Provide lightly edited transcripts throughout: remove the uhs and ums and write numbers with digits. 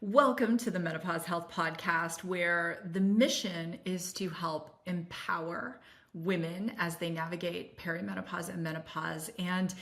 Welcome to the Menopause Health Podcast, where the mission is to help empower women as they navigate perimenopause and menopause. And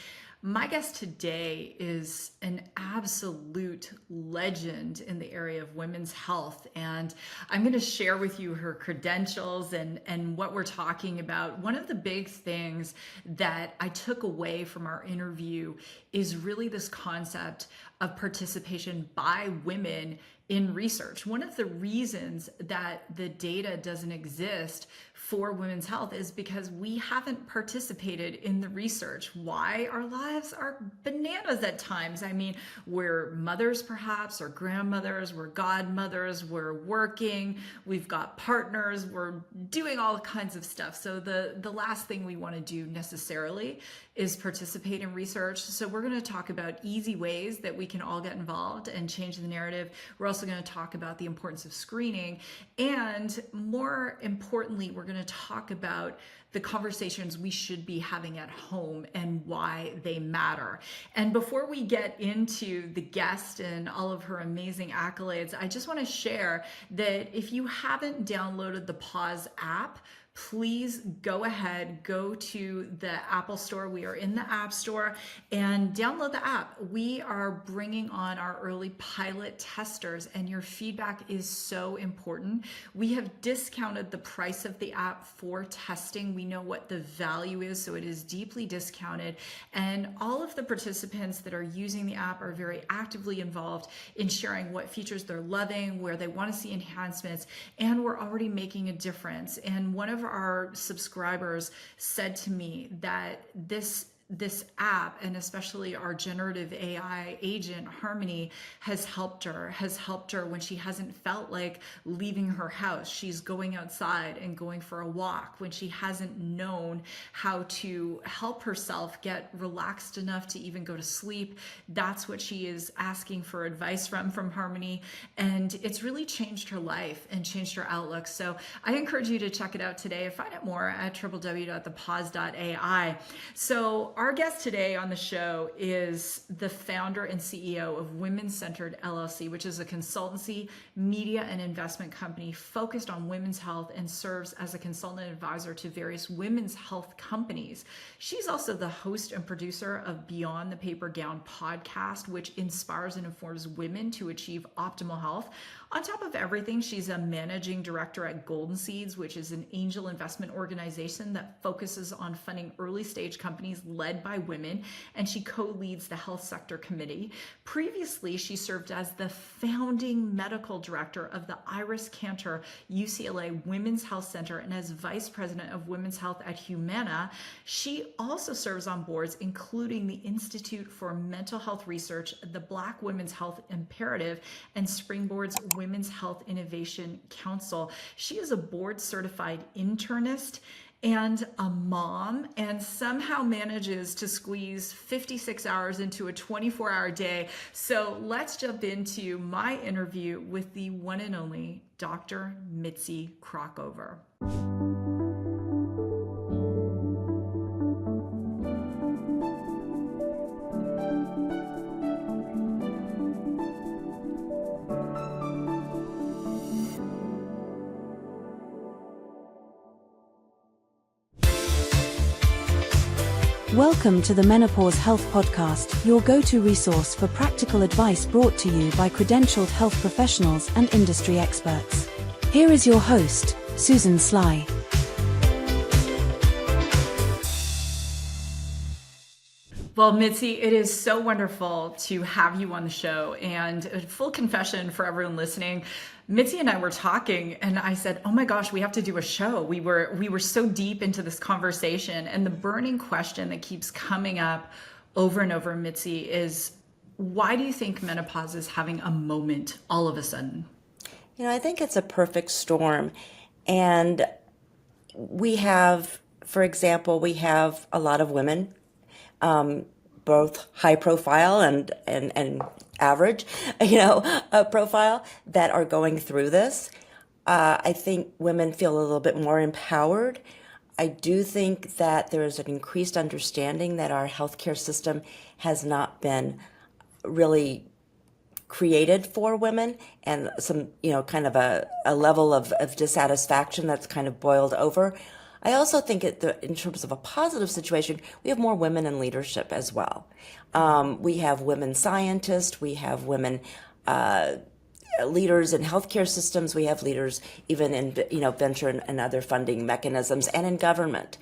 my guest today is an absolute legend in the area of women's health. And I'm going to share with you her credentials and what we're talking about. One of the big things that I took away from our interview is really this concept of participation by women in research. One of the reasons that the data doesn't exist for women's health is because we haven't participated in the research. Why? Our lives are bananas at times. I mean, we're mothers perhaps, or grandmothers, we're godmothers, we're working, we've got partners, we're doing all kinds of stuff. So the last thing we want to do necessarily is participate in research. So we're going to talk about easy ways that we can all get involved and change the narrative. We're also going to talk about the importance of screening. And more importantly, we're going to talk about the conversations we should be having at home and why they matter. And before we get into the guest and all of her amazing accolades, I just want to share that if you haven't downloaded the Pause app, please go ahead, go to the Apple Store. We are in the App Store, and download the app. We are bringing on our early pilot testers, and your feedback is so important. We have discounted the price of the app for testing. We know what the value is, so it is deeply discounted. And all of the participants that are using the app are very actively involved in sharing what features they're loving, where they want to see enhancements, and we're already making a difference. And one of our subscribers said to me that this app, and especially our generative AI agent, Harmony, has helped her when she hasn't felt like leaving her house. She's going outside and going for a walk when she hasn't known how to help herself get relaxed enough to even go to sleep. That's what she is asking for advice from Harmony. And it's really changed her life and changed her outlook. So I encourage you to check it out today and find out more at www.thepause.ai. So our guest today on the show is the founder and CEO of Women's Centered LLC, which is a consultancy, media, and investment company focused on women's health and serves as a consultant advisor to various women's health companies. She's also the host and producer of Beyond the Paper Gown podcast, which inspires and informs women to achieve optimal health. On top of everything, she's a managing director at Golden Seeds, which is an angel investment organization that focuses on funding early stage companies led by women, and she co-leads the health sector committee. Previously, she served as the founding medical director of the Iris Cantor UCLA Women's Health Center and as vice president of women's health at Humana. She also serves on boards including the Institute for Mental Health Research, the Black Women's Health Imperative, and Springboard's Women's Health Innovation Council. She is a board certified internist and a mom, and somehow manages to squeeze 56 hours into a 24-hour day. So let's jump into my interview with the one and only Dr. Mitzi Krockover. Welcome to the Menopause Health Podcast, your go-to resource for practical advice brought to you by credentialed health professionals and industry experts. Here is your host, Susan Sly. Well, Mitzi, it is so wonderful to have you on the show. And a full confession for everyone listening, Mitzi and I were talking and I said, oh my gosh, we have to do a show. We were so deep into this conversation, and the burning question that keeps coming up over and over, Mitzi, is why do you think menopause is having a moment all of a sudden? You know, I think it's a perfect storm. And we have, for example, we have a lot of women, both high profile and average, profile, that are going through this. I think women feel a little bit more empowered. I do think that there is an increased understanding that our healthcare system has not been really created for women, and some, kind of a level of dissatisfaction that's kind of boiled over. I also think in terms of a positive situation, we have more women in leadership as well. We have women scientists, we have women leaders in healthcare systems, we have leaders even in venture and other funding mechanisms, and in government.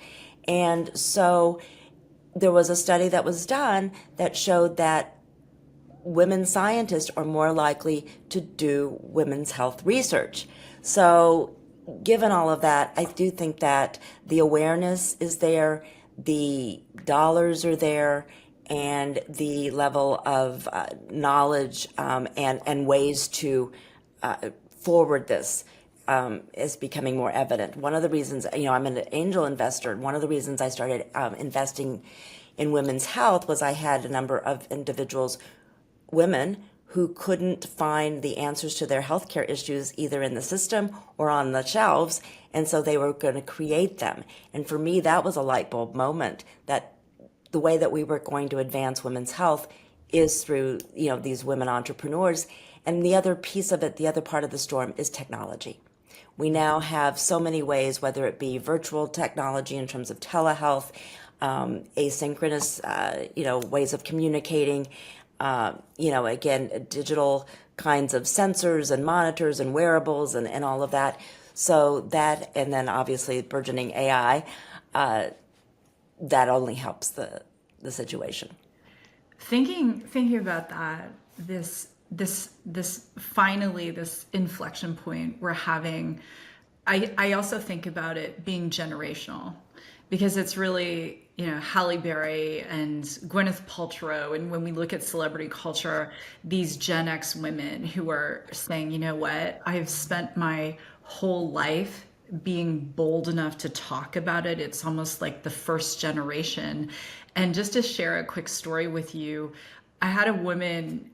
And so there was a study that was done that showed that women scientists are more likely to do women's health research. So given all of that, I do think that the awareness is there, the dollars are there, and the level of knowledge and ways to forward this is becoming more evident. One of the reasons, I'm an angel investor. One of the reasons I started investing in women's health was I had a number of individuals, women, who couldn't find the answers to their healthcare issues either in the system or on the shelves, and so they were going to create them. And for me, that was a light bulb moment, that the way that we were going to advance women's health is through, these women entrepreneurs. And the other piece of it, the other part of the storm, is technology. We now have so many ways, whether it be virtual technology in terms of telehealth, asynchronous, ways of communicating, again, digital kinds of sensors and monitors and wearables and all of that. So that, and then obviously burgeoning AI, that only helps the situation. Thinking about that, this finally, this inflection point we're having, I also think about it being generational, because it's really, Halle Berry and Gwyneth Paltrow, and when we look at celebrity culture, these Gen X women who are saying, you know what, I've spent my whole life being bold enough to talk about it. It's almost like the first generation. And just to share a quick story with you, I had a woman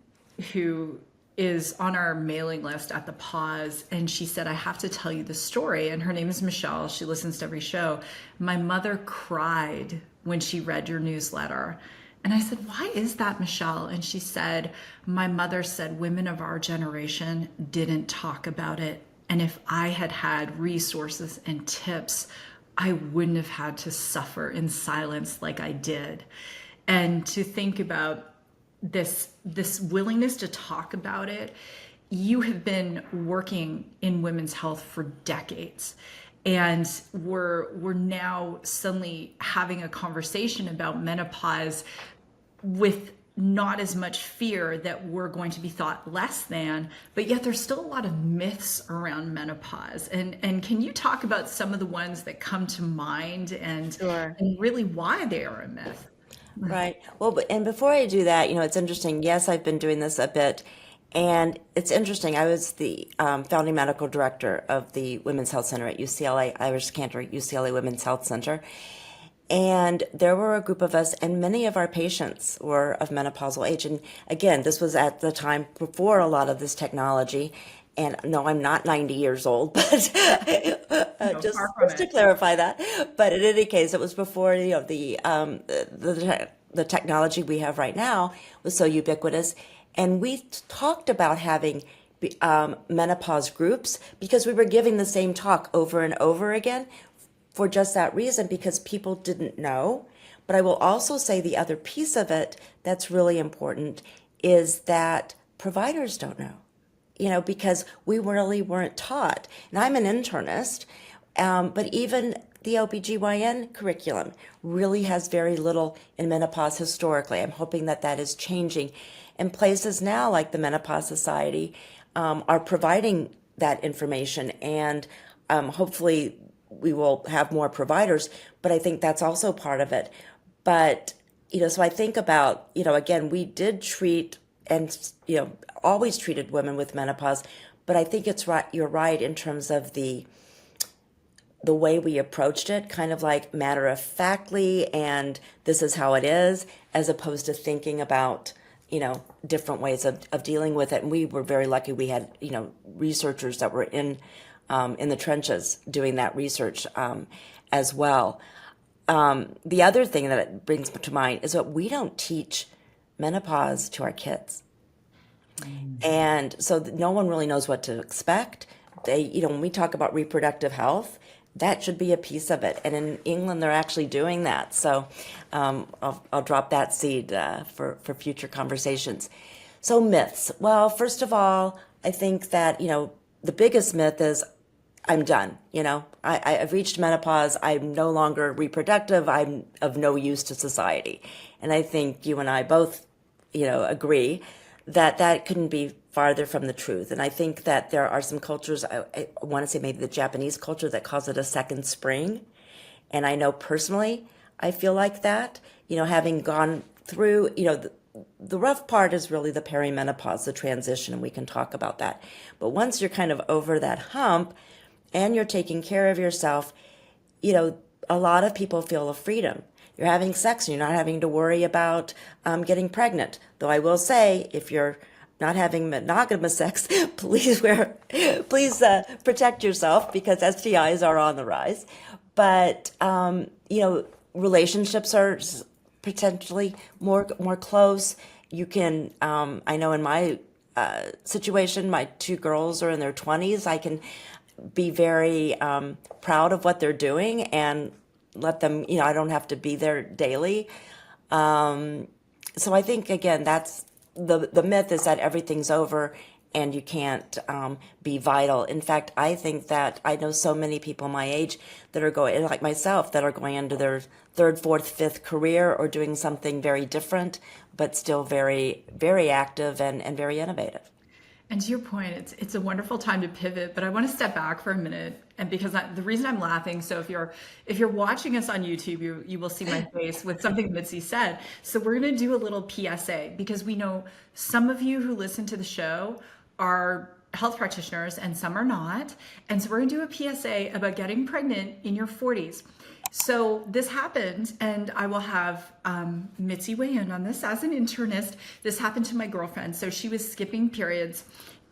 who is on our mailing list at the Pause, and she said, I have to tell you the story. And her name is Michelle. She listens to every show. My mother cried when she read your newsletter. And I said, why is that, Michelle? And she said, my mother said women of our generation didn't talk about it. And if I had had resources and tips, I wouldn't have had to suffer in silence like I did. And to think about this willingness to talk about it, you have been working in women's health for decades. And we're now suddenly having a conversation about menopause with not as much fear that we're going to be thought less than, but yet there's still a lot of myths around menopause. And can you talk about some of the ones that come to mind and, Sure. and really why they are a myth? Right. Well, and before I do that, it's interesting. Yes, I've been doing this a bit, and it's interesting. I was the founding medical director of the Women's Health Center at UCLA, Irish Cantor UCLA Women's Health Center. And there were a group of us, and many of our patients were of menopausal age. And again, this was at the time before a lot of this technology. And no, I'm not 90 years old, but just to clarify that. But in any case, it was before the technology we have right now was so ubiquitous. And we talked about having menopause groups because we were giving the same talk over and over again, for just that reason, because people didn't know. But I will also say the other piece of it that's really important is that providers don't know, because we really weren't taught. And I'm an internist, but even the OBGYN curriculum really has very little in menopause historically. I'm hoping that that is changing. And places now like the Menopause Society are providing that information, and hopefully we will have more providers, but I think that's also part of it. But, so I think about, again, we did treat and, always treated women with menopause, but I think it's right, you're right in terms of the way we approached it, kind of like matter of factly, and this is how it is, as opposed to thinking about, different ways of dealing with it. And we were very lucky we had, researchers that were in the trenches doing that research as well. The other thing that it brings to mind is that we don't teach menopause to our kids. And so no one really knows what to expect. When we talk about reproductive health, that should be a piece of it. And in England, they're actually doing that. So I'll drop that seed for future conversations. So myths. Well, first of all, I think that, the biggest myth is I'm done. I've reached menopause. I'm no longer reproductive. I'm of no use to society. And I think you and I both, agree that couldn't be farther from the truth. And I think that there are some cultures, I want to say maybe the Japanese culture, that calls it a second spring. And I know personally, I feel like that, having gone through, the rough part is really the perimenopause, the transition, and we can talk about that. But once you're kind of over that hump and you're taking care of yourself, a lot of people feel a freedom. You're having sex and you're not having to worry about getting pregnant. Though I will say, if you're not having monogamous sex, please protect yourself, because STIs are on the rise. But relationships are potentially more close. You can, I know in my situation, my two girls are in their 20s. I can be very proud of what they're doing and let them, I don't have to be there daily. So I think, again, that's the myth, is that everything's over and you can't be vital. In fact, I think that I know so many people my age that are going, like myself, that are going into their third, fourth, fifth career or doing something very different, but still very, very active and very innovative. And to your point, it's a wonderful time to pivot, but I want to step back for a minute, and because the reason I'm laughing, so if you're watching us on YouTube, you will see my face with something Mitzi said. So we're going to do a little PSA, because we know some of you who listen to the show are health practitioners and some are not, and so we're going to do a PSA about getting pregnant in your 40s. So this happened, and I will have Mitzi weigh in on this as an internist. This happened to my girlfriend. So she was skipping periods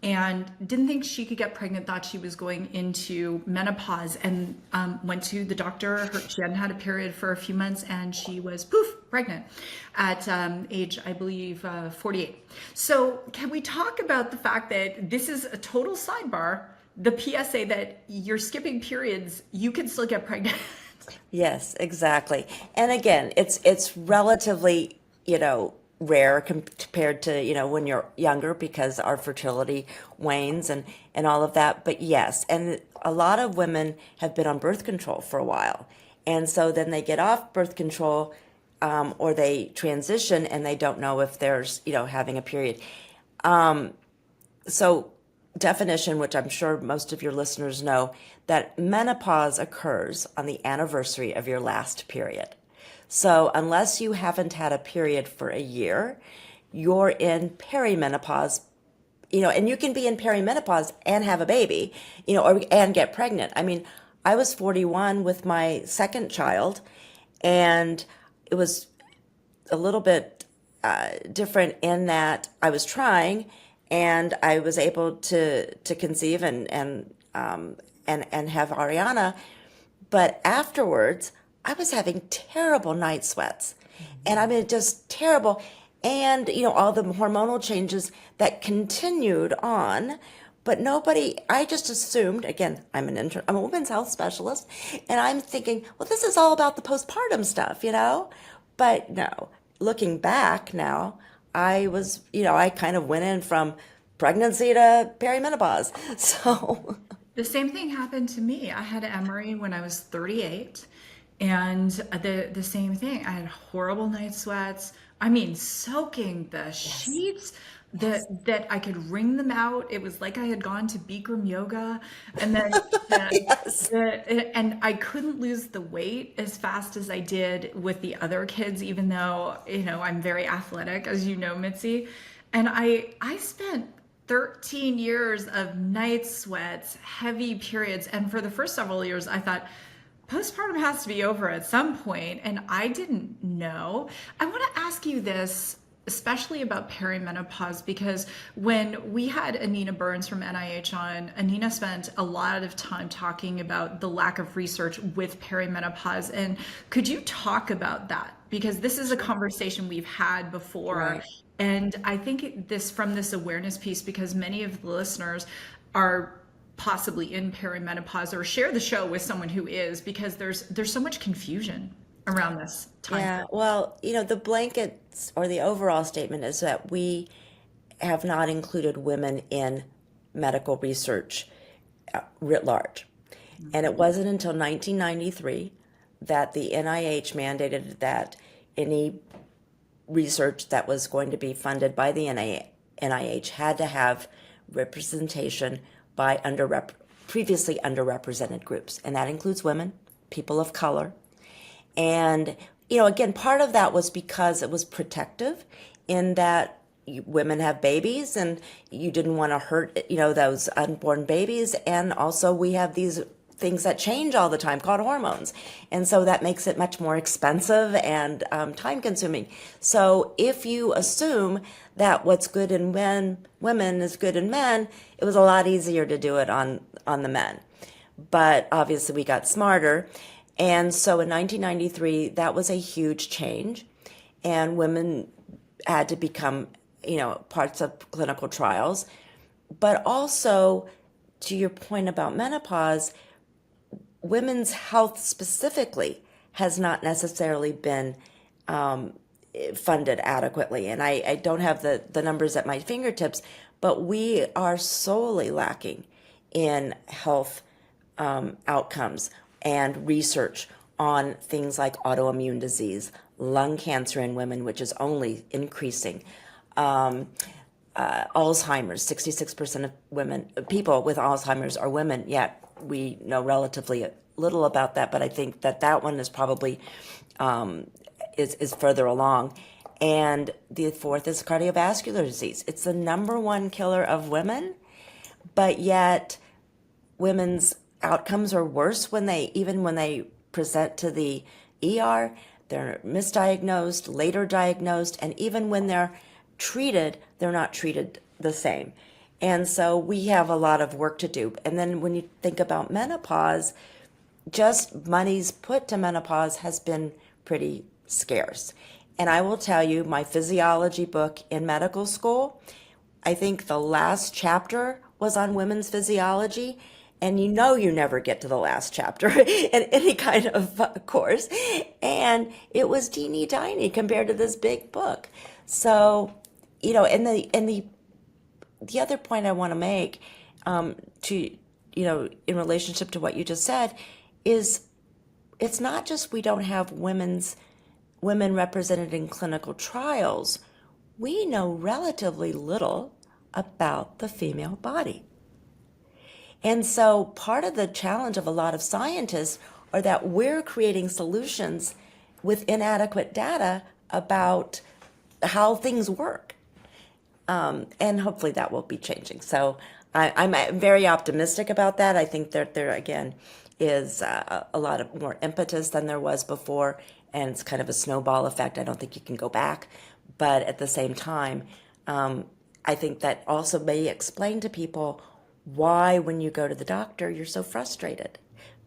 and didn't think she could get pregnant, thought she was going into menopause, and went to the doctor. She hadn't had a period for a few months, and she was, poof, pregnant at age, I believe, 48. So can we talk about the fact that this is a total sidebar, the PSA that you're skipping periods, you can still get pregnant? Yes, exactly. And again, it's relatively, rare compared to, when you're younger, because our fertility wanes and all of that. But yes, and a lot of women have been on birth control for a while. And so then they get off birth control, or they transition and they don't know if there's, having a period. So definition, which I'm sure most of your listeners know, that menopause occurs on the anniversary of your last period. So unless you haven't had a period for a year, you're in perimenopause, and you can be in perimenopause and have a baby, and get pregnant. I mean, I was 41 with my second child, and it was a little bit different in that I was trying, and I was able to conceive and have Ariana, but afterwards I was having terrible night sweats, and I mean just terrible, and all the hormonal changes that continued on. But I just assumed, again, I'm a women's health specialist, and I'm thinking, well, this is all about the postpartum stuff, But no, looking back now, I was, I kind of went in from pregnancy to perimenopause. So The same thing happened to me. I had Emory when I was 38, and the same thing. I had horrible night sweats. I mean, soaking the sheets that I could wring them out. It was like I had gone to Bikram yoga, and then yes. and I couldn't lose the weight as fast as I did with the other kids, even though I'm very athletic, as you know, Mitzi, and I spent 13 years of night sweats, heavy periods. And for the first several years, I thought postpartum has to be over at some point, and I didn't know. I want to ask you this, especially about perimenopause, because when we had Anina Burns from NIH on, Anina spent a lot of time talking about the lack of research with perimenopause. And could you talk about that? Because this is a conversation we've had before. Right. And I think from this awareness piece, because many of the listeners are possibly in perimenopause or share the show with someone who is, because there's so much confusion around this time Yeah, period. well, the blankets or the overall statement is that we have not included women in medical research writ large. And it wasn't until 1993 that the NIH mandated that any research that was going to be funded by the NIH had to have representation by previously underrepresented groups. And that includes women, people of color. And, again, part of that was because it was protective in that women have babies and you didn't want to hurt, those unborn babies. And also we have these things that change all the time called hormones. And so that makes it much more expensive and time consuming. So if you assume that what's good in women is good in men, it was a lot easier to do it on the men. But obviously we got smarter. And so in 1993, that was a huge change. And women had to become, parts of clinical trials. But also, to your point about menopause, women's health specifically has not necessarily been funded adequately. And I don't have the numbers at my fingertips, but we are sorely lacking in health outcomes and research on things like autoimmune disease, lung cancer in women, which is only increasing, Alzheimer's. 66% of people with Alzheimer's are women, yet we know relatively little about that, but I think that one is probably is further along. And the fourth is cardiovascular disease. It's the number one killer of women, but yet women's outcomes are worse when they present to the ER. They're misdiagnosed, later diagnosed, and even when they're treated, they're not treated the same. And so we have a lot of work to do. And then when you think about menopause, just monies put to menopause has been pretty scarce. And I will tell you, my physiology book in medical school, I think the last chapter was on women's physiology. And you never get to the last chapter in any kind of course. And it was teeny tiny compared to this big book. So, and the other point I want to make in relationship to what you just said is it's not just we don't have women represented in clinical trials. We know relatively little about the female body. And so part of the challenge of a lot of scientists are that we're creating solutions with inadequate data about how things work. And hopefully that will be changing. So I'm very optimistic about that. I think that there, again, is a lot of more impetus than there was before. And it's kind of a snowball effect. I don't think you can go back. But at the same time, I think that also may explain to people why when you go to the doctor, you're so frustrated.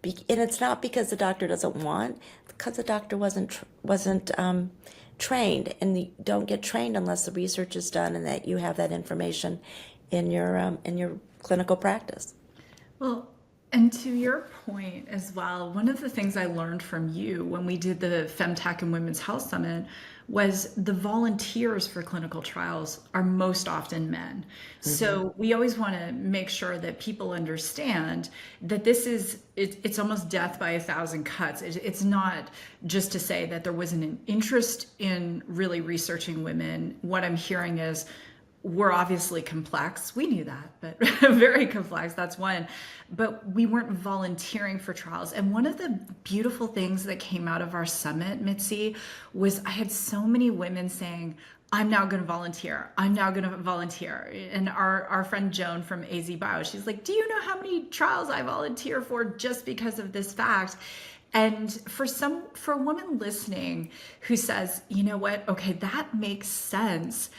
And it's not because the doctor doesn't want, because the doctor wasn't trained. And you don't get trained unless the research is done and that you have that information in your clinical practice. Well, and to your point as well, one of the things I learned from you when we did the FemTech and Women's Health Summit was the volunteers for clinical trials are most often men. Mm-hmm. So we always want to make sure that people understand that it's almost death by 1,000 cuts. It's not just to say that there wasn't an interest in really researching women. What I'm hearing is we're obviously complex. We knew that, but very complex. That's one. But we weren't volunteering for trials. And one of the beautiful things that came out of our summit, Mitzi, was I had so many women saying, I'm now going to volunteer. I'm now going to volunteer. And our friend Joan from AZ Bio, she's like, do you know how many trials I volunteer for just because of this fact? And for a woman listening who says, you know what, okay, that makes sense.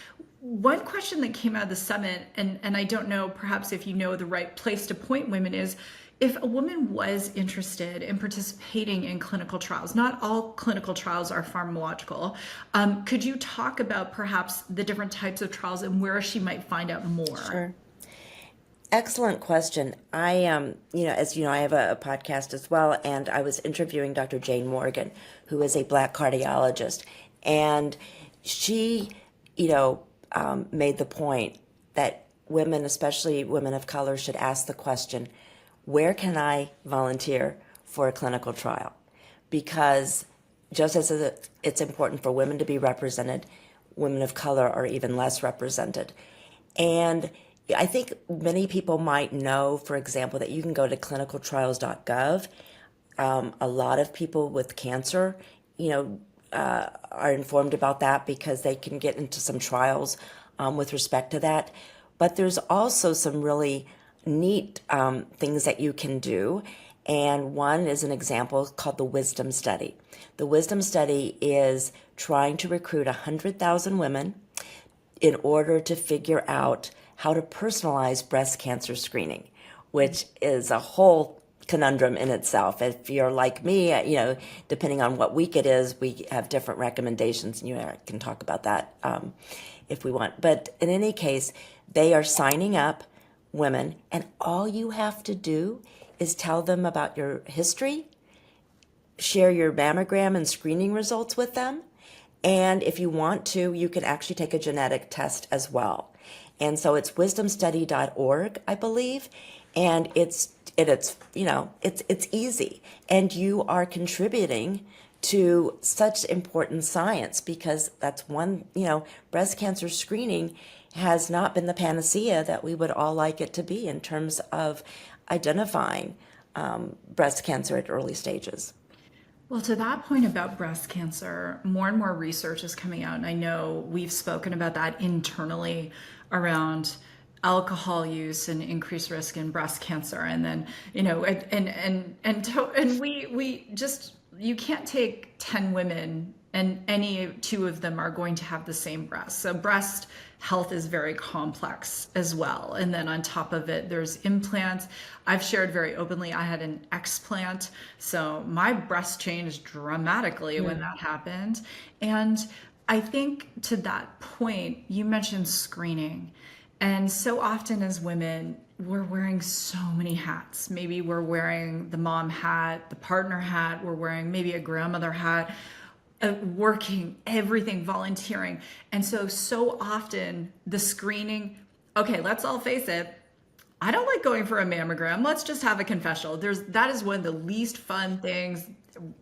one question that came out of the summit, and I don't know perhaps if you know the right place to point women, is if a woman was interested in participating in clinical trials, not all clinical trials are pharmacological, could you talk about perhaps the different types of trials and where she might find out more? Sure. Excellent question. As you know, I have a podcast as well, and I was interviewing Dr. Jane Morgan, who is a Black cardiologist, and she, made the point that women, especially women of color, should ask the question, where can I volunteer for a clinical trial? Because just as it's important for women to be represented, women of color are even less represented. And I think many people might know, for example, that you can go to clinicaltrials.gov. A lot of people with cancer, are informed about that because they can get into some trials with respect to that. But there's also some really neat things that you can do. And one is an example called the Wisdom Study. The Wisdom Study is trying to recruit 100,000 women in order to figure out how to personalize breast cancer screening, which is a whole conundrum in itself. If you're like me, depending on what week it is, we have different recommendations, and I can talk about that if we want. But in any case, they are signing up women, and all you have to do is tell them about your history, share your mammogram and screening results with them, and if you want to, you can actually take a genetic test as well. And so it's wisdomstudy.org, I believe, and it's easy, and you are contributing to such important science, because that's one, breast cancer screening has not been the panacea that we would all like it to be in terms of identifying breast cancer at early stages. Well, to that point about breast cancer, more and more research is coming out, and I know we've spoken about that internally around alcohol use and increased risk in breast cancer. And then, we just, you can't take 10 women and any two of them are going to have the same breast. So breast health is very complex as well. And then on top of it, there's implants. I've shared very openly, I had an explant. So my breast changed dramatically when that happened. And I think to that point, you mentioned screening. And so often as women, we're wearing so many hats. Maybe we're wearing the mom hat, the partner hat, we're wearing maybe a grandmother hat, working, everything, volunteering. And so often the screening, okay, let's all face it, I don't like going for a mammogram. Let's just have a confessional. That is one of the least fun things.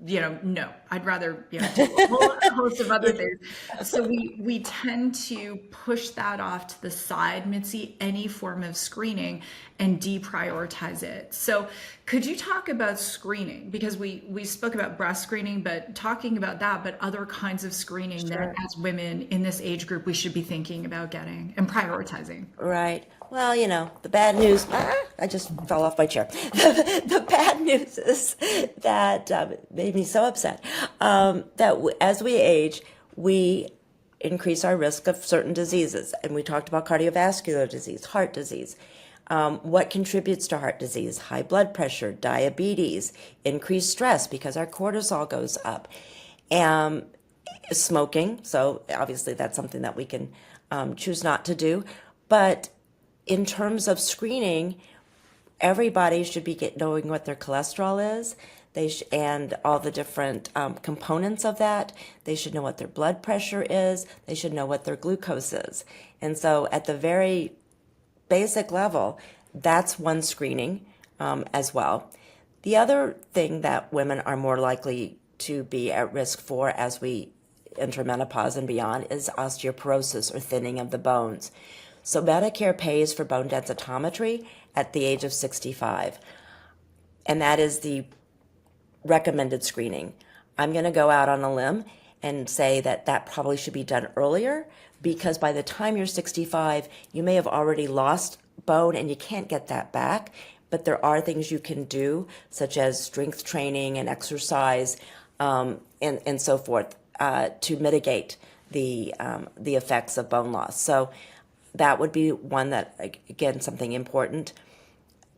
No, I'd rather do a whole host of other things. So we tend to push that off to the side, Mitzi, any form of screening, and deprioritize it. So could you talk about screening? Because we spoke about breast screening, but talking about that, but other kinds of screening that as women in this age group, we should be thinking about getting and prioritizing. Right. Well, the bad news, I just fell off my chair. The bad news is that made me so upset that as we age, we increase our risk of certain diseases. And we talked about cardiovascular disease, heart disease. What contributes to heart disease? High blood pressure, diabetes, increased stress because our cortisol goes up. Smoking, so obviously that's something that we can choose not to do. But in terms of screening, everybody should be knowing what their cholesterol is. And all the different components of that. They should know what their blood pressure is. They should know what their glucose is. And so at the very basic level, that's one screening as well. The other thing that women are more likely to be at risk for as we enter menopause and beyond is osteoporosis, or thinning of the bones. So Medicare pays for bone densitometry at the age of 65. And that is the recommended screening. I'm going to go out on a limb and say that probably should be done earlier, because by the time you're 65, you may have already lost bone and you can't get that back. But there are things you can do, such as strength training and exercise and so forth, to mitigate the effects of bone loss. So that would be one that, again, something important.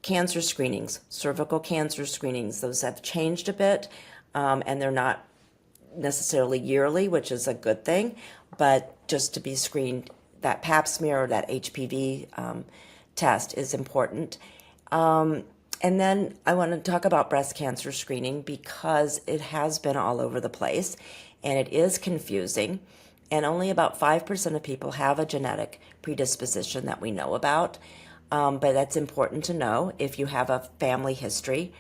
Cancer screenings, cervical cancer screenings, those have changed a bit, and they're not necessarily yearly, which is a good thing, but just to be screened, that pap smear or that HPV test is important. And then I want to talk about breast cancer screening because it has been all over the place and it is confusing. And only about 5% of people have a genetic predisposition that we know about. But that's important to know if you have a family history.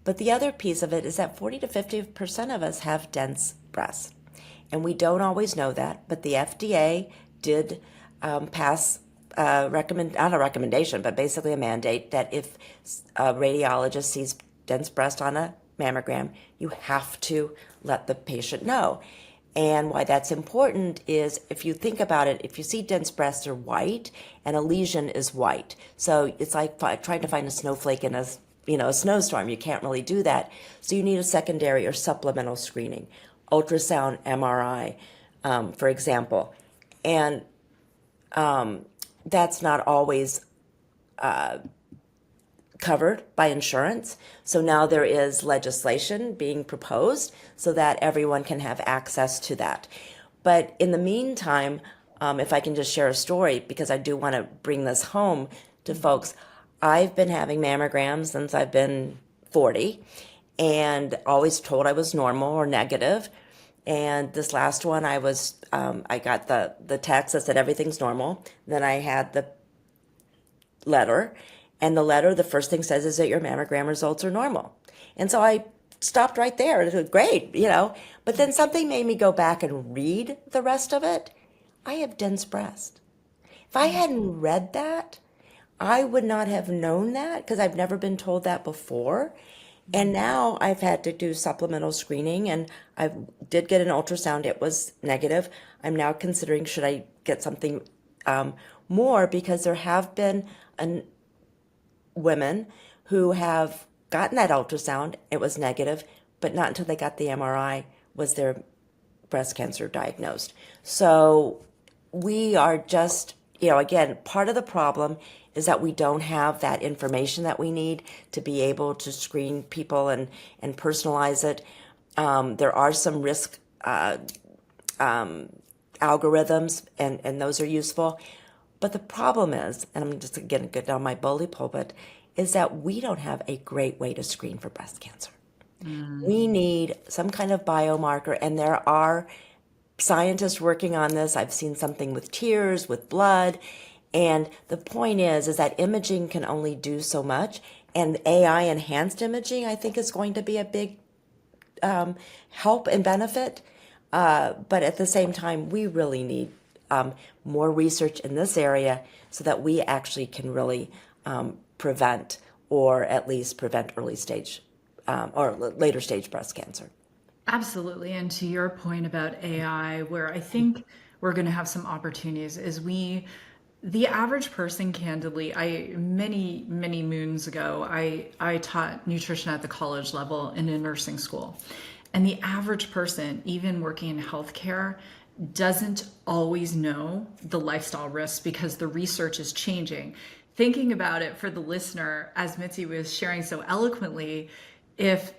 But the other piece of it is that 40 to 50% of us have dense breasts. And we don't always know that, but the FDA did pass not a recommendation, but basically a mandate that if a radiologist sees dense breast on a mammogram, you have to let the patient know. And why that's important is if you think about it, if you see dense breasts are white and a lesion is white. So it's like trying to find a snowflake in a snowstorm. You can't really do that. So you need a secondary or supplemental screening, ultrasound, MRI, for example. And that's not always covered by insurance. So now there is legislation being proposed so that everyone can have access to that. But in the meantime, if I can just share a story, because I do want to bring this home to folks, I've been having mammograms since I've been 40 and always told I was normal or negative. And this last one, I got the text that said everything's normal. Then I had the letter. And the letter, the first thing says is that your mammogram results are normal. And so I stopped right there. It was great, But then something made me go back and read the rest of it. I have dense breast. If I hadn't read that, I would not have known that because I've never been told that before. And now I've had to do supplemental screening, and I did get an ultrasound. It was negative. I'm now considering should I get something more, because there have been women who have gotten that ultrasound, it was negative, but not until they got the MRI was their breast cancer diagnosed. So we are just, again, part of the problem is that we don't have that information that we need to be able to screen people and personalize it. There are some risk algorithms, and those are useful. But the problem is, and I'm just going to get down my bully pulpit, is that we don't have a great way to screen for breast cancer. We need some kind of biomarker, and there are scientists working on this. I've seen something with tears, with blood. And the point is that imaging can only do so much. And AI enhanced imaging, I think, is going to be a big help and benefit. But at the same time, we really need more research in this area so that we actually can really prevent, or at least prevent early stage or later stage breast cancer. Absolutely. And to your point about AI, where I think we're going to have some opportunities is the average person, candidly, many moons ago, I taught nutrition at the college level in a nursing school. And the average person, even working in healthcare, doesn't always know the lifestyle risks because the research is changing. Thinking about it for the listener, as Mitzi was sharing so eloquently, if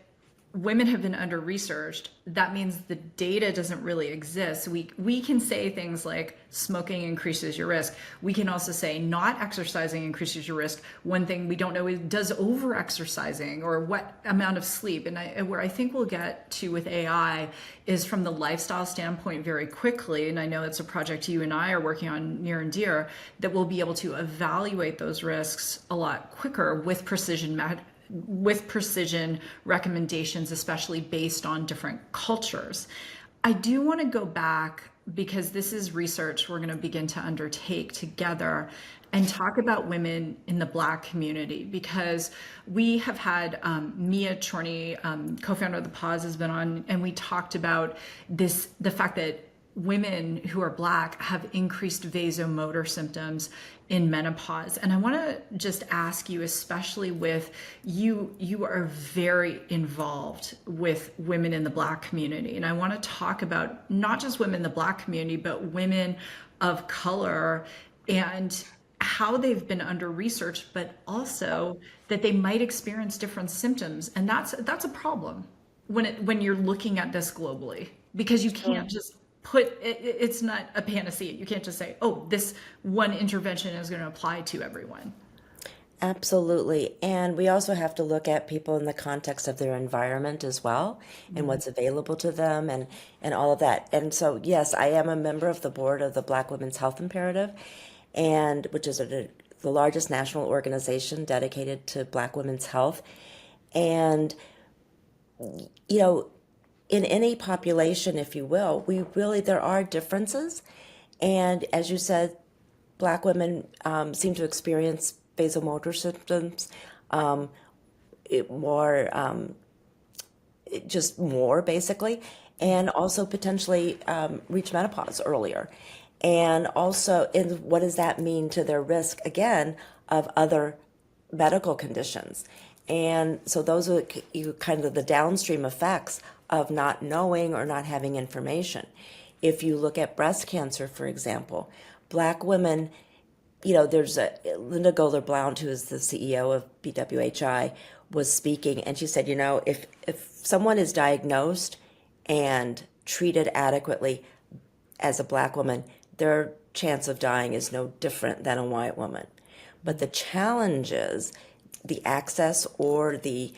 women have been under-researched, that means the data doesn't really exist. We can say things like smoking increases your risk. We can also say not exercising increases your risk. One thing we don't know is, does over-exercising or what amount of sleep? And where I think we'll get to with AI is from the lifestyle standpoint very quickly, and I know it's a project you and I are working on near and dear, that we'll be able to evaluate those risks a lot quicker with precision recommendations, especially based on different cultures. I do want to go back because this is research we're going to begin to undertake together and talk about women in the Black community, because we have had Mia Chorney, co-founder of the Pause, has been on, and we talked about the fact that women who are Black have increased vasomotor symptoms in menopause. And I want to just ask you, especially with you are very involved with women in the Black community. And I want to talk about not just women in the Black community, but women of color and how they've been under researched, but also that they might experience different symptoms. And that's a problem when you're looking at this globally, because you can't just it's not a panacea. You can't just say, oh, this one intervention is going to apply to everyone. Absolutely. And we also have to look at people in the context of their environment as well, and what's available to them, and all of that. And so, yes, I am a member of the board of the Black Women's Health Imperative, and which is the largest national organization dedicated to Black women's health. And, in any population, if you will, there are differences. And as you said, Black women seem to experience vasomotor symptoms more basically, and also potentially reach menopause earlier. And also, what does that mean to their risk, again, of other medical conditions? And so those are kind of the downstream effects of not knowing or not having information. If you look at breast cancer, for example, Black women, there's Linda Goler-Blount, who is the CEO of BWHI, was speaking, and she said, if someone is diagnosed and treated adequately as a Black woman, their chance of dying is no different than a white woman. But the challenge is the access or the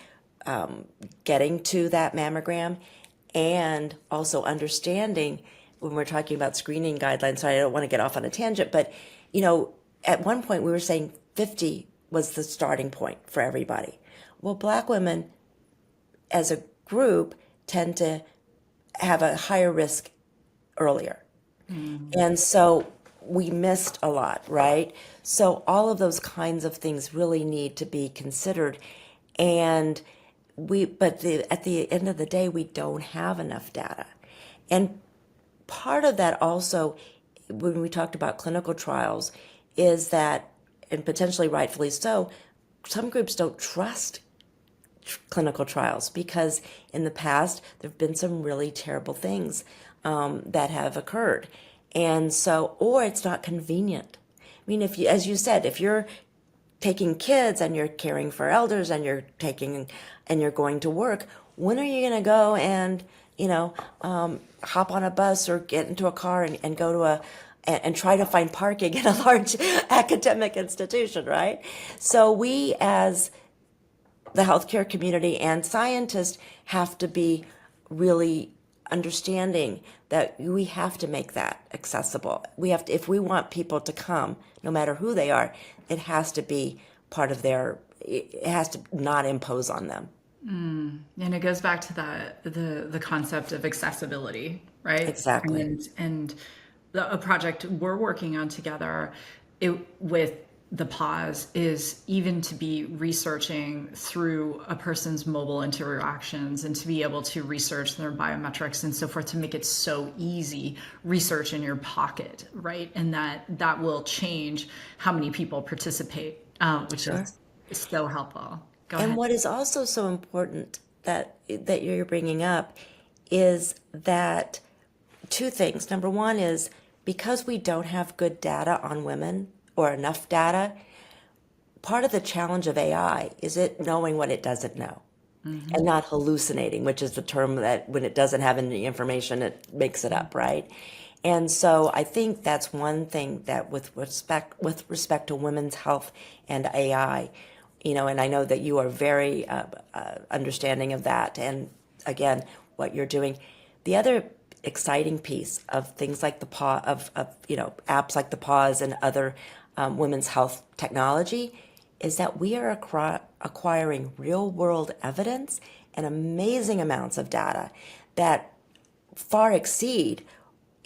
getting to that mammogram, and also understanding when we're talking about screening guidelines. So I don't want to get off on a tangent, but at one point we were saying 50 was the starting point for everybody. Well, Black women as a group tend to have a higher risk earlier. And so we missed a lot, right? So all of those kinds of things really need to be considered. And at the end of the day, we don't have enough data. And part of that also, when we talked about clinical trials, is that, and potentially rightfully so, some groups don't trust clinical trials because in the past there have been some really terrible things that have occurred. And so, or it's not convenient. I mean, as you said, if you're taking kids and you're caring for elders and you're going to work, when are you going to go and, hop on a bus or get into a car and go to and try to find parking in a large academic institution, right? So we, as the healthcare community and scientists, have to be really understanding that we have to make that accessible. If we want people to come, no matter who they are, it has to be part of it has to not impose on them. And it goes back to the concept of accessibility, right? Exactly. And a project we're working on together with the pause is even to be researching through a person's mobile interactions and to be able to research their biometrics and so forth, to make it so easy, research in your pocket, right? And that will change how many people participate, which is so helpful. Go ahead. And what is also so important that you're bringing up is that two things. Number one is, because we don't have good data on women, or enough data, part of the challenge of AI is it knowing what it doesn't know, and not hallucinating, which is the term that when it doesn't have any information, it makes it up, right? And so I think that's one thing that with respect to women's health and AI, and I know that you are very understanding of that, and again, what you're doing. The other exciting piece of things like the apps like the Pause and other women's health technology is that we are acquiring real world evidence and amazing amounts of data that far exceed,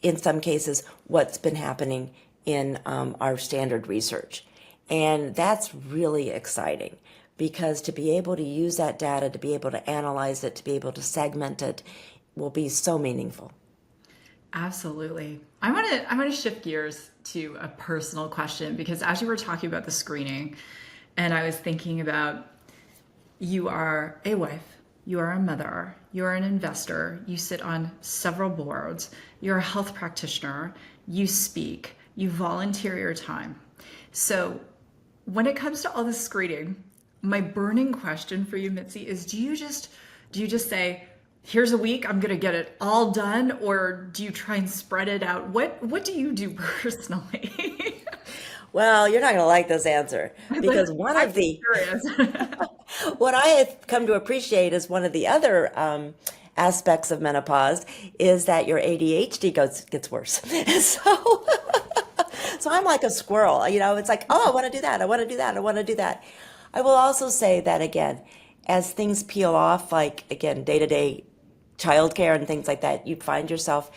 in some cases, what's been happening in our standard research. And that's really exciting, because to be able to use that data, to be able to analyze it, to be able to segment it, will be so meaningful. Absolutely. I want to shift gears to a personal question, because as you were talking about the screening, and I was thinking about, you are a wife, you are a mother, you are an investor, you sit on several boards, you're a health practitioner, you speak, you volunteer your time. So when it comes to all this screening, my burning question for you, Mitzi, is do you just say, here's a week, I'm gonna get it all done, or do you try and spread it out? What do you do personally? Well, you're not going to like this answer because one I'm of the curious. what I have come to appreciate is one of the other aspects of menopause is that your ADHD gets worse. So, so I'm like a squirrel, you know, it's like, oh, I want to do that. I want to do that. I want to do that. I will also say that again, as things peel off, like again, day-to-day childcare and things like that, you find yourself.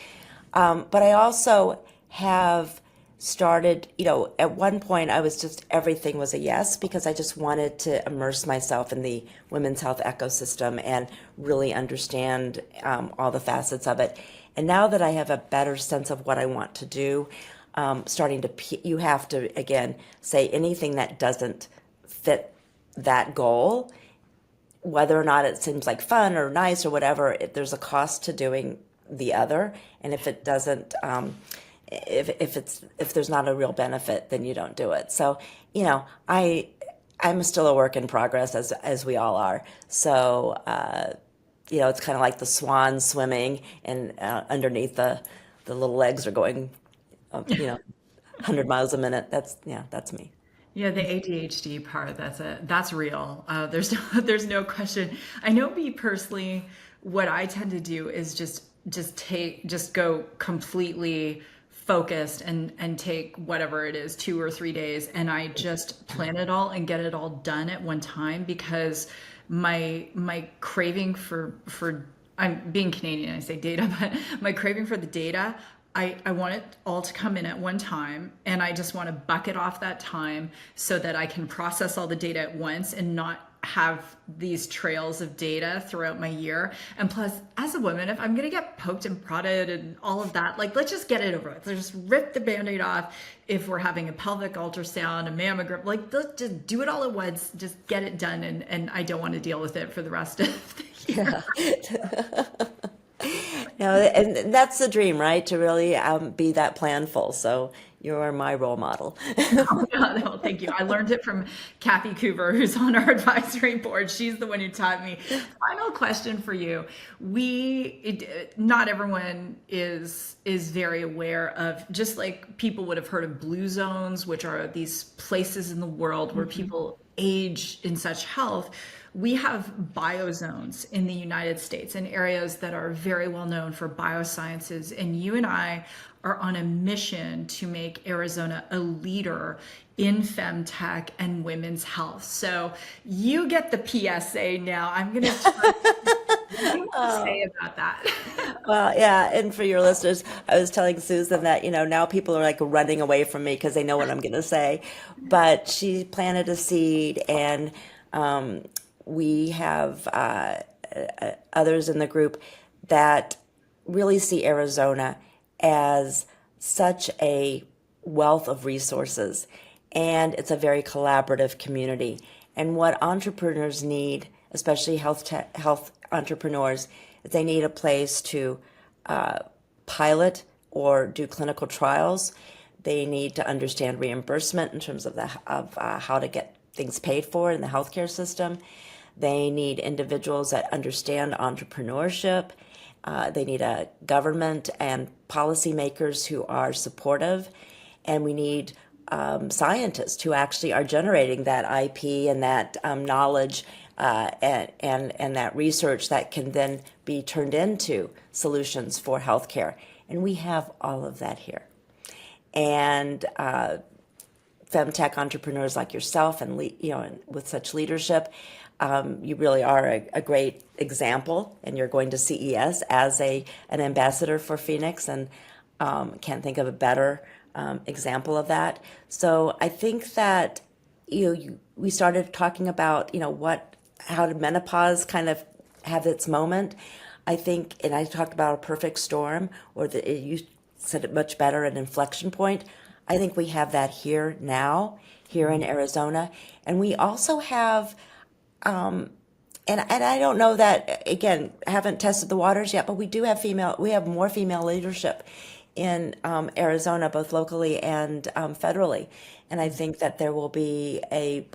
But I also have started, you know, at one point I was just, everything was a yes because I just wanted to immerse myself in the women's health ecosystem and really understand all the facets of it. And now that I have a better sense of what I want to do, you have to, again, say anything that doesn't fit that goal, whether or not it seems like fun or nice or whatever, there's a cost to doing the other. And if it doesn't, if there's not a real benefit, then you don't do it. So, you know, I'm still a work in progress as we all are. So, you know, it's kind of like the swan swimming and underneath the little legs are going, you know, 100 miles a minute. That's me. Yeah, the ADHD part, that's real. There's no question. I know me personally, what I tend to do is just go completely focused and take whatever it is, 2 or 3 days, and I just plan it all and get it all done at one time, because my craving for I'm being Canadian, I say data, but my craving for the data, I want it all to come in at one time, and I just want to bucket off that time so that I can process all the data at once and not have these trails of data throughout my year. And plus, as a woman, if I'm going to get poked and prodded and all of that, like, let's just get it over with. Let's just rip the Band-Aid off. If we're having a pelvic ultrasound, a mammogram, like, let's just do it all at once, just get it done. And I don't want to deal with it for the rest of the year. Yeah. No, and that's the dream, right? To really be that planful. So you are my role model. No, thank you. I learned it from Kathy Coover, who's on our advisory board. She's the one who taught me. Final question for you. Not everyone is very aware of, just like people would have heard of blue zones, which are these places in the world where people age in such health. We have biozones in the United States in areas that are very well known for biosciences. And you and I are on a mission to make Arizona a leader in femtech and women's health. So you get the PSA now. I'm going to say about that. Well, yeah, and for your listeners, I was telling Susan that, you know, now people are like running away from me because they know what I'm going to say. But she planted a seed, and we have others in the group that really see Arizona as such a wealth of resources, and it's a very collaborative community. And what entrepreneurs need, especially health entrepreneurs, is they need a place to pilot or do clinical trials. They need to understand reimbursement in terms of how to get things paid for in the healthcare system. They need individuals that understand entrepreneurship. They need a government and policymakers who are supportive. And we need scientists who actually are generating that IP and that knowledge and that research that can then be turned into solutions for healthcare. And we have all of that here. And femtech entrepreneurs like yourself, and and with such leadership, you really are a great example. And you're going to CES as an ambassador for Phoenix, and can't think of a better example of that. So I think that we started talking about how did menopause kind of have its moment. I think, and I talked about a perfect storm, or you said it much better, an inflection point. I think we have that here now, here in Arizona. And we also have, and I don't know that, again, haven't tested the waters yet, but we have more female leadership in Arizona, both locally and federally. And I think that there will be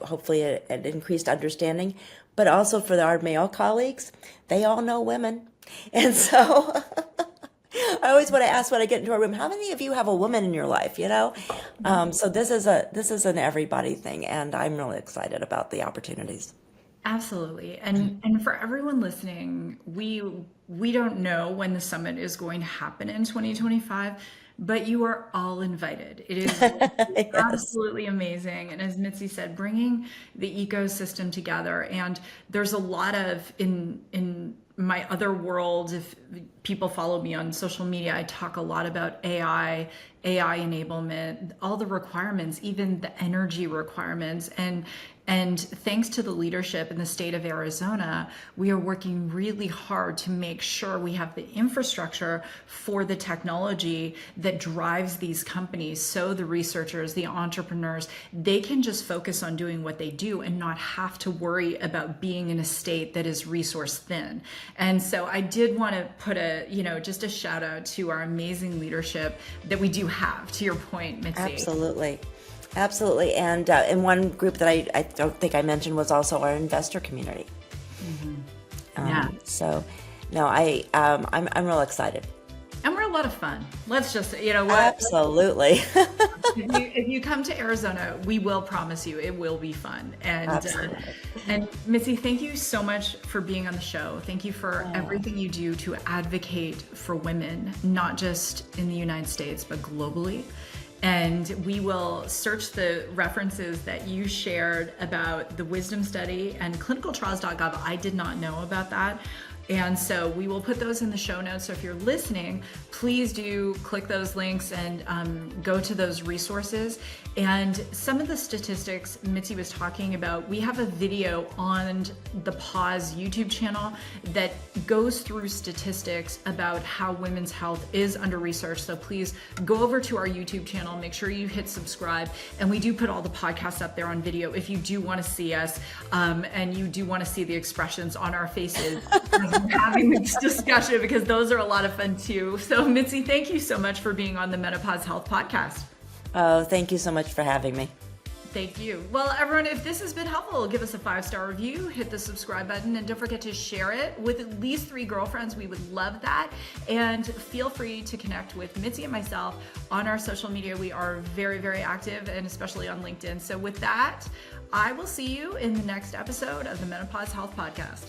hopefully an increased understanding, but also for our male colleagues, they all know women. And so I always want to ask when I get into a room, how many of you have a woman in your life, So this is an everybody thing, and I'm really excited about the opportunities. Absolutely. And for everyone listening, we don't know when the summit is going to happen in 2025, but you are all invited. It is Yes. absolutely amazing. And as Mitzi said, bringing the ecosystem together. And there's a lot of, in my other world, if people follow me on social media, I talk a lot about AI enablement, all the requirements, even the energy requirements. And thanks to the leadership in the state of Arizona, we are working really hard to make sure we have the infrastructure for the technology that drives these companies. So the researchers, the entrepreneurs, they can just focus on doing what they do and not have to worry about being in a state that is resource thin. And so I did want to put just a shout out to our amazing leadership that we do have, to your point, Mitzi. Absolutely. And one group that I don't think I mentioned was also our investor community. Yeah. So, no, I'm real excited. And we're a lot of fun. Let's just, what? Absolutely. If you come to Arizona, we will promise you it will be fun. And Mitzi, thank you so much for being on the show. Thank you for everything you do to advocate for women, not just in the United States, but globally. And we will search the references that you shared about the wisdom study and clinicaltrials.gov. I did not know about that. And so we will put those in the show notes. So if you're listening, please do click those links and go to those resources. And some of the statistics Mitzi was talking about, we have a video on the Pause YouTube channel that goes through statistics about how women's health is under research. So please go over to our YouTube channel, make sure you hit subscribe. And we do put all the podcasts up there on video if you do want to see us and you do want to see the expressions on our faces. Having this discussion, because those are a lot of fun too. So Mitzi, thank you so much for being on the Menopause Health Podcast. Oh, thank you so much for having me. Thank you. Well, everyone, if this has been helpful, give us a 5-star review, hit the subscribe button, and don't forget to share it with at least 3 girlfriends. We would love that. And feel free to connect with Mitzi and myself on our social media. We are very, very active, and especially on LinkedIn. So with that, I will see you in the next episode of the Menopause Health Podcast.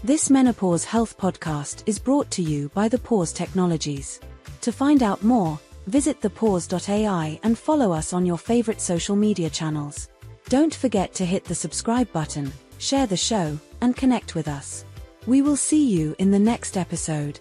This Menopause Health Podcast is brought to you by The Pause Technologies. To find out more, visit thepause.ai and follow us on your favorite social media channels. Don't forget to hit the subscribe button, share the show, and connect with us. We will see you in the next episode.